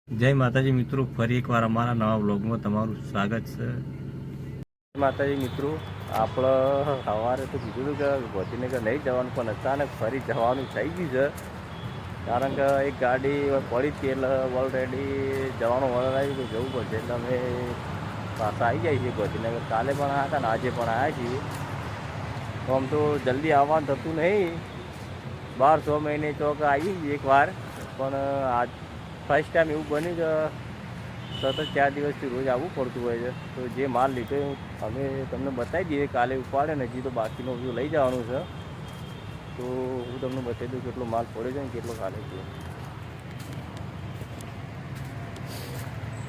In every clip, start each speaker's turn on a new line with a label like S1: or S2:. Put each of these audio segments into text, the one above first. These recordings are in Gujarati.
S1: જય માતાજી મિત્રો, ફરી એકવાર અમારા નવા બ્લોગમાં તમારું સ્વાગત છે. માતાજી મિત્રો, આપણે સવારે તો કીધું હતું કે ગોધીનગર નહીં જવાનું, પણ અચાનક ફરી જવાનું થઈ ગયું છે. કારણ કે એક ગાડી પડી હતી એટલે ઓલરેડી જવાનું ઓર્ડર આવી તો જવું પડશે, એટલે અમે પાછા આવી જાય છીએ ગોધીનગર. કાલે પણ આવ્યા હતા ને આજે પણ આવ્યા છીએ. તો આમ તો જલ્દી આવવાનું થતું નહીં, 12 મહિને ચોક આવી એકવાર, પણ આજ ફર્સ્ટ ટાઈમ એવું બન્યું કે સતત 4 દિવસથી રોજ આવવું પડતું હોય છે. તો જે માલ લીધો અમે તમને બતાવી દઈએ, કાલે ઉપાડે ને હજી તો બાકીનું બધું લઈ જવાનું છે. તો હું તમને બતાવી દઉં કેટલો માલ પડ્યો છે ને કેટલો ખાલે છે.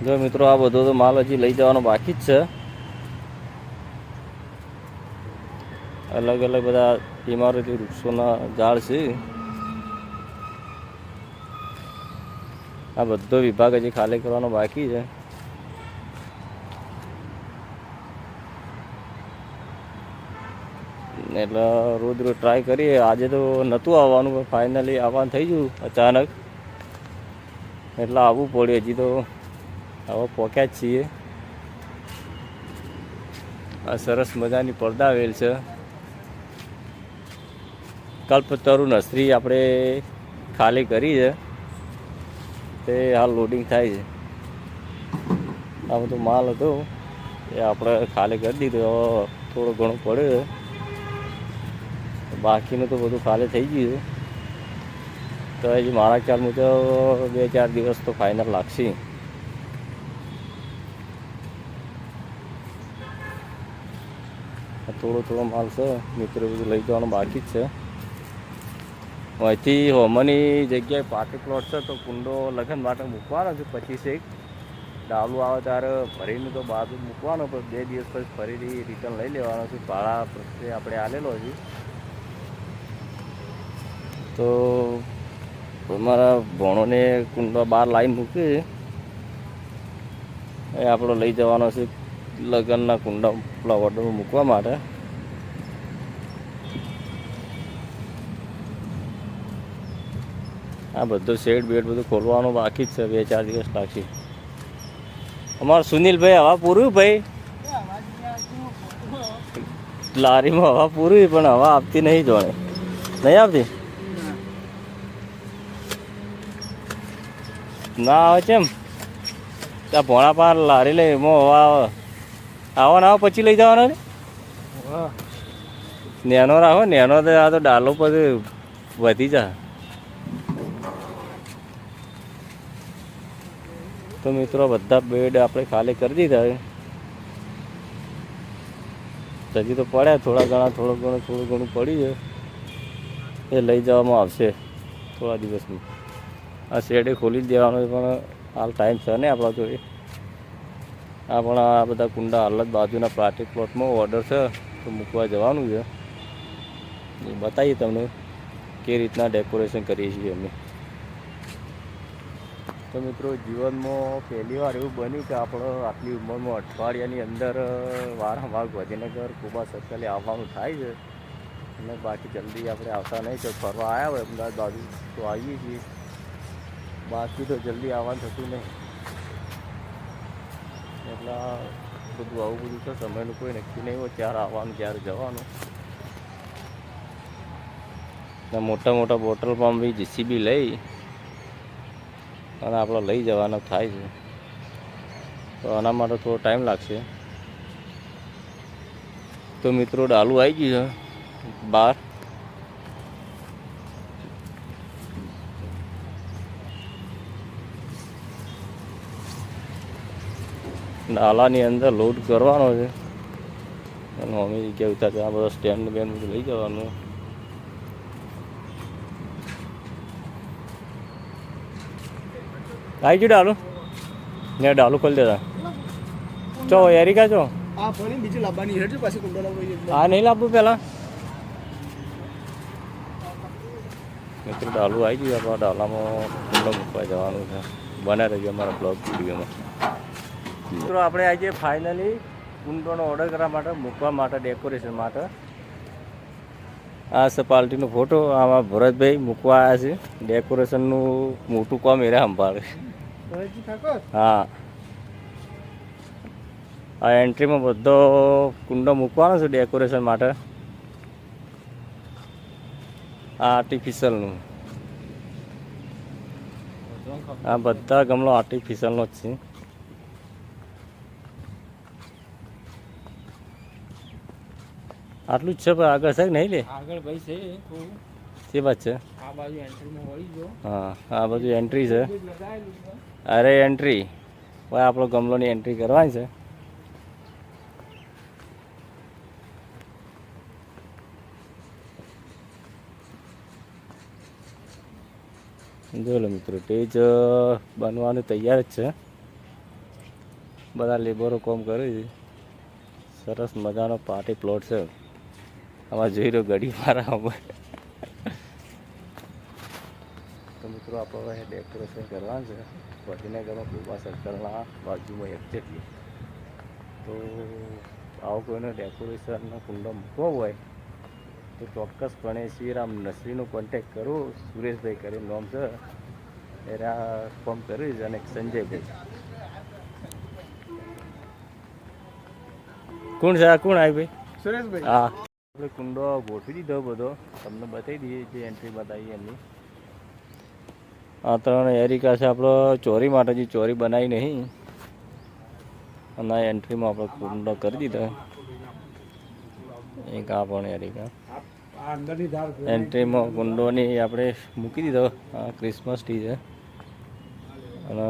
S1: જો મિત્રો, આ બધો તો માલ હજી લઈ જવાનો બાકી જ છે. અલગ અલગ બધા ઇમારતી વૃક્ષોના ઝાડ છે. આ બધો વિભાગ હજી ખાલી કરવાનો બાકી છે. એટલે રોજ રોજ ટ્રાય કરીએ. આજે તો નહોતું આવવાનું, પણ ફાઇનલી આવવાનું થઈ ગયું અચાનક, એટલે આવવું પડ્યું. હજી તો હવે પહોંચ્યા જ છીએ. આ સરસ મજાની પડદા આવેલ છે. કલ્પતરુ નર્સરી આપણે ખાલી કરી છે, તે હાલ લોડિંગ થાય છે. આ બધો માલ હતો એ આપણે ખાલી કરી દીધો. થોડો ઘણો પડ્યો, બાકીનું તો બધું ખાલી થઈ ગયું. તો હજી મારા ખ્યાલ મુજબ 2-4 દિવસ તો ફાઇનલ લાગશે. થોડો માલ છે મિત્રો, બધું લઈ જવાનું બાકી જ છે. અહીંથી હોમની જગ્યાએ પાર્ટી પ્લોટ છે, તો કુંડો લગ્ન માટે મૂકવાનો છે. 25 ડાલું આવે ત્યારે ભરીને તો બાજુ મૂકવાનો, પણ 2 દિવસ પછી ફરીથી રિટર્ન લઈ લેવાનો છે. ભાડા પ્રત્યે આપણે આલેલો છે. તો અમારા ભણોને કુંડો બહાર લાઈન મૂકી, એ આપણો લઈ જવાનો છે લગ્નના કુંડા પેલા ઓર્ડરમાં મૂકવા માટે. આ બધું શેડ બેડ બધું ખોલવાનું બાકી જ છે. 2-4 દિવસ લાગશે. અમારું સુનિલભાઈ હવા પૂરું ભાઈ, લારીમાં હવા પૂરી, પણ હવા આપતી નહીં. જોડે નહીં આપતી ના આવે છે. એમ ત્યાં ભોણા પાર લારી લઈ એમાં હવા આવે. આવવાના આવે પછી લઈ જવાનો નેનો રાખો. નેનો તો આ તો ડાલો પછી વધી જાય. તો મિત્રો, બધા બેડ આપણે ખાલી કરી દીધા. હજી તો પડ્યા થોડું ઘણું પડ્યું છે. એ લઈ જવામાં આવશે થોડા દિવસમાં. આ શેડે ખોલી જ દેવાનો, પણ હાલ ટાઈમ છે ને આપણા જોડે. આ પણ આ બધા કુંડા હાલ જ બાજુના પ્લાસ્ટિક પ્લોટમાં ઓર્ડર છે, તો મૂકવા જવાનું છે. એ બતાવીએ તમને કે રીતના ડેકોરેશન કરીએ છીએ અમે. તો મિત્રો, જીવનમાં પહેલી વાર એવું બન્યું કે આપણો આટલી ઉંમરમાં અઠવાડિયાની અંદર વારંવાર ગાંધીનગર કુબા સર્કલે આવવાનું થાય છે. અને બાકી જલ્દી આપણે આવતા નહીં. તો ફરવા આવ્યા હોય અમદાવાદ બાજુ તો આવીએ છીએ, બાકી તો જલ્દી આવવાનું થતું નહીં. એટલે બધું આવું બધું છે. સમયનું કોઈ નક્કી નહીં હોય, ક્યારે આવવાનું ક્યારે જવાનું. મોટા મોટા બોટલ પંપ બી જીસીબી લઈ અને આપણે લઈ જવાનો થાય છે. તો આના માટે થોડો ટાઈમ લાગશે. તો મિત્રો, ડાલું આવી ગયું છે બહાર. ડાલાની અંદર લોડ કરવાનો છે અને અમે જગ્યા ઉતારતા આ બધા સ્ટેન્ડ બેન્ડ બધું લઈ જવાનું. આવી ગયું ડાલું ને? ડાલું ખોલી દેતા ચો એરિકા ચો. હા નહીં લાવવું પેલા. મિત્રો, ડાલું આવી ગયું. આપણા ડાલામાં કુંડો મૂકવા જવાનું છે. બના રહી ગયો અમારા બ્લોગ વિડીયોમાં. મિત્રો, આપણે આજે ફાઇનલી કુંડોનો ઓર્ડર કરવા માટે, મૂકવા માટે, ડેકોરેશન માટે. આ છે પાર્ટીનો ફોટો. આમાં ભરતભાઈ મૂકવા આવ્યા છે. ડેકોરેશનનું મોટું કામ એરે સંભાળે. હા આ એન્ટ્રીમાં બધો કુંડો મૂકવાનો છે ડેકોરેશન માટે. આ આર્ટિફિશિયલનું આ બધા ગમલો આર્ટિફિશિયલનો જ છે. આટલું જ છે ભાઈ, આગળ છે કે નહીં લે?
S2: આગળ ભાઈ છે
S1: તે વાત છે.
S2: આ બાજુ એન્ટ્રીમાં હોય જો.
S1: હા આ બધું એન્ટ્રી છે. અરે એન્ટ્રી ભાઈ આપણો ગમલોની એન્ટ્રી કરવાની છે. જોઈ લો મિત્રો, સ્ટેજ બનવાનું તૈયાર જ છે. બધા લેબરો કામ કરે છે. સરસ મજાનો પાર્ટી પ્લોટ છે. આમાં જોઈ રહ્યો ગડી મારા. તો મિત્રો આપણે ડેકોરેશન કરવાનું છે ગાંધીનગરમાં કુબા સર્કલના બાજુમાં એક્ઝેક્ટલી. તો આવો કોઈને ડેકોરેશનનો કુંડો મૂકવો હોય તો ચોક્કસપણે શ્રીરામ નર્સરીનો કોન્ટેક્ટ કરો. સુરેશભાઈ કરીને નામ છે, એના ફોન કરીશ. અને સંજયભાઈ કોણ છે? આ કોણ આવી ભાઈ?
S2: સુરેશભાઈ.
S1: હા આપણે કુંડો ગોઠવી દીધો બધો, તમને બતાવી દઈએ જે એન્ટ્રી બતાવી એમની. આ ત્રણ એરિકા છે આપણો ચોરી માટે, જે ચોરી બનાવી નહીં. અને આ એન્ટ્રીમાં આપણે કુંડો કરી દીધો. એક આ પણ એરિકા એન્ટ્રીમાં કુંડોની આપણે મૂકી દીધો. આ ક્રિસમસ ટ્રી છે અને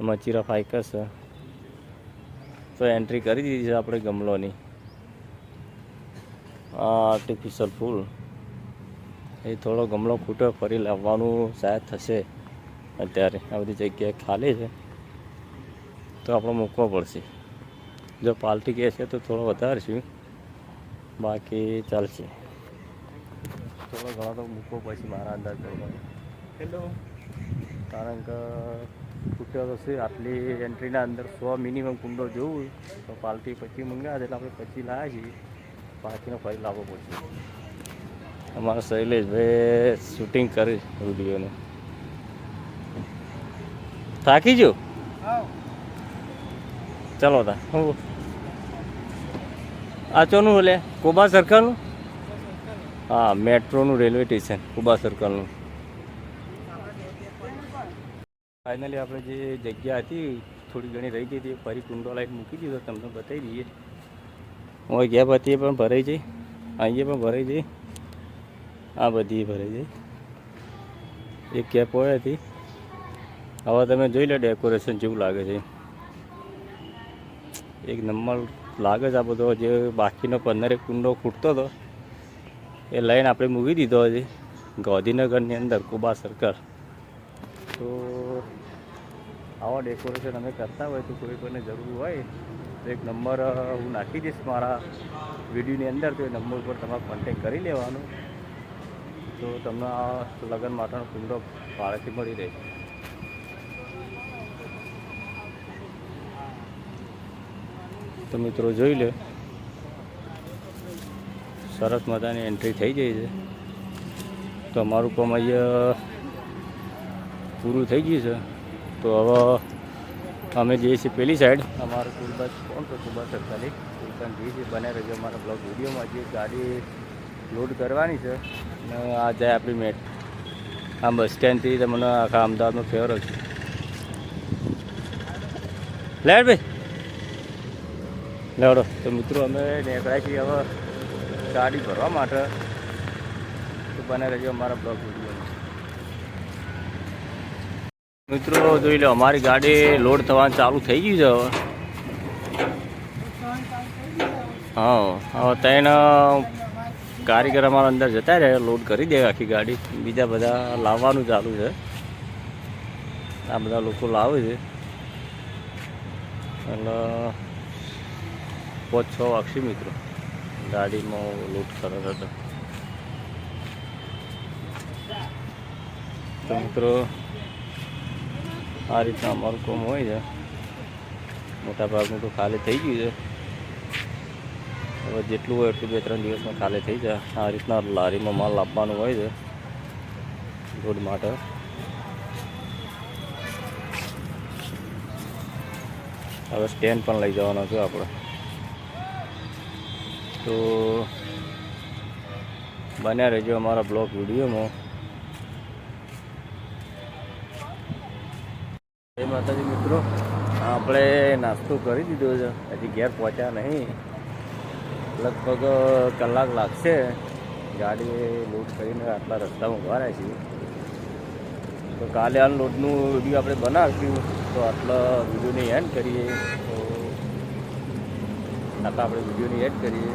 S1: મચીરા ફાઇકસ છે. તો એન્ટ્રી કરી દીધી છે આપણે ગમલોની. આ આર્ટિફિશિયલ ફૂલ એ થોડો ગમલો ખૂટ્યો, ફરી લાવવાનું શાયદ થશે. અત્યારે આ બધી જગ્યાએ ખાલી છે તો આપણે મૂકવો પડશે. જો પાર્ટી કહે છે તો થોડો વધારશું, બાકી ચાલશે. થોડો ઘણો તો મૂકવો પછી મારા અંદાજ પ્રમાણે. હેલો, કારણ કે ખૂટ્યો તો છે. આટલી એન્ટ્રીના અંદર 100 મિનિમમ કુંડો જોવું તો પાર્ટી પછી મંગાવે એટલે આપણે પછી લાવ્યા છીએ. બાકીનો ફરી લાવવો પડશે. અમારા શૈલેષભાઈ શૂટિંગ કરી વિડીયોનું. થાકી જો ચાલો તા. આ ચોનું બોલે? કુબા સર્કલનું? હા, મેટ્રોનું રેલવે સ્ટેશન કુબા સર્કલનું. ફાઇનલી આપણે જે જગ્યા હતી થોડી ઘણી રહી ગઈ હતી, ફરી કુંડો લાઈટ મૂકી દીધો. તમને બતાવી દઈએ. હું ગેપ હતી પણ ભરાઈ જઈ, અહીંયા પણ ભરાઈ જઈ, આ બધી ભરાઈ જાય. એક કેપ હોય હતી. હવે તમે જોઈ લો ડેકોરેશન જેવું લાગે છે. એક નંબર લાગે છે આ બધો. જે બાકીનો 15 કુંડો ખૂટતો હતો એ લઈને આપણે મૂકી દીધો હજી ગાંધીનગરની અંદર કુબા સર્કલ. તો આવા ડેકોરેશન અમે કરતા હોય તો કોઈ કોઈને જરૂર હોય તો એક નંબર હું નાખી દઈશ મારા વિડીયોની અંદર. તો એ નંબર ઉપર તમારે કોન્ટેક કરી લેવાનો. તો તમને આ લગ્ન માટેનો કુંડો ભાડેથી મળી રહે. તો મિત્રો જોઈ લે, સરસ મજાની એન્ટ્રી થઈ જાય છે. તો અમારું કામ અહીંયા પૂરું થઈ ગયું છે. તો હવે અમે જઈએ છીએ પેલી સાઈડ. અમારું સ્કૂલ બસ કોણ તો કુબા સર્કલી પણ જઈએ છીએ. બને રહેજો અમારા બ્લોગ વિડીયોમાં. જે ગાડી લોડ કરવાની છે અને આ જાય આપણી મેટ. આ બસ સ્ટેન્ડથી તમને આખા અમદાવાદમાં ફેરો છે. લેડ ભાઈ લેવડો. તો મિત્રો અમે નીકળ્યા છીએ હવે ગાડી ભરવા માટે. તો બને રહેજો અમારા બ્લોગ વિડીયોમાં. મિત્રો જોઈ લો, અમારી ગાડી લોડ થવાનું ચાલુ થઈ ગયું છે હવે. હા, હવે ત્રણ કારીગર અમારા અંદર જતા રહે, લોડ કરી દે આખી ગાડી. બીજા બધા લાવવાનું ચાલુ છે. આ બધા લોકો લાવે છે એટલે 5-6 વાગશે મિત્રો ગાડીમાં લોડ સરસ હતો. તો મિત્રો આ રીતના અમારું કામ હોય છે. મોટાભાગનું તો ખાલી થઈ ગયું છે. હવે જેટલું હોય એટલું 2-3 દિવસમાં ખાલી થઈ જાય. આ રીતના લારીમાં માલ આપવાનું હોય છે રોડ માટે. હવે સ્ટેન્ડ પણ લઈ જવાનો છું આપણે. તો બન્યા રહેજો અમારા બ્લોગ વિડીયોમાં. જય માતાજી મિત્રો, આપણે નાસ્તો કરી દીધો છે, હજી ઘેર પહોંચ્યા નહીં. લગભગ કલાક લાગશે. ગાડી લોડ કરીને આટલા રસ્તામાં ઉભા રહ્યા છીએ. તો કાલે આ લોડનું વિડીયો આપણે બનાવીશું. તો આટલા વિડીયોને એન્ડ કરીએ. તો આટલા આપણે વિડીયોને એડ કરીએ.